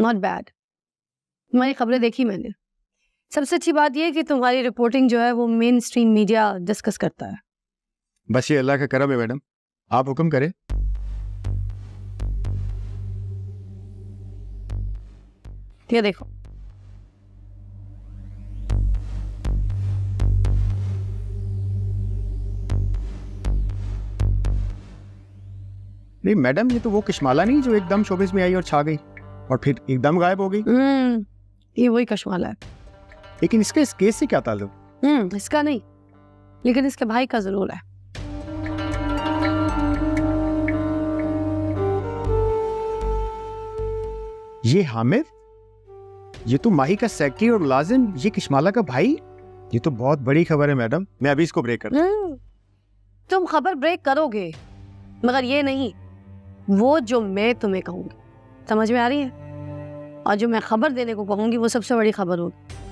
Not bad, तुम्हारी खबरें देखी मैंने। सबसे अच्छी बात यह है कि तुम्हारी रिपोर्टिंग जो है वो मेन स्ट्रीम मीडिया डिस्कस करता है। बस ये अल्लाह का करम है मैडम, आप हुक्म करें। ये देखो, नहीं मैडम, ये तो वो कश्माला नहीं जो एकदम शोबिस में आई और छा गई और फिर एकदम गायब हो गई। ये वही कश्माला है। लेकिन इसका इस केस से क्या ताल्लुक? इसका नहीं, लेकिन इसके भाई का जरूर है। ये हामिद, ये तो माही का सेक्रेटरी और मुलाजिम, ये कश्माला का भाई, ये तो बहुत बड़ी खबर है मैडम। मैं अभी इसको ब्रेक करता हूं। तुम खबर ब्रेक करोगे, मगर ये नहीं वो जो मैं तुम्हें कहूंगी, समझ में आ रही है? और जो मैं खबर देने को कहूंगी वो सबसे बड़ी खबर होगी।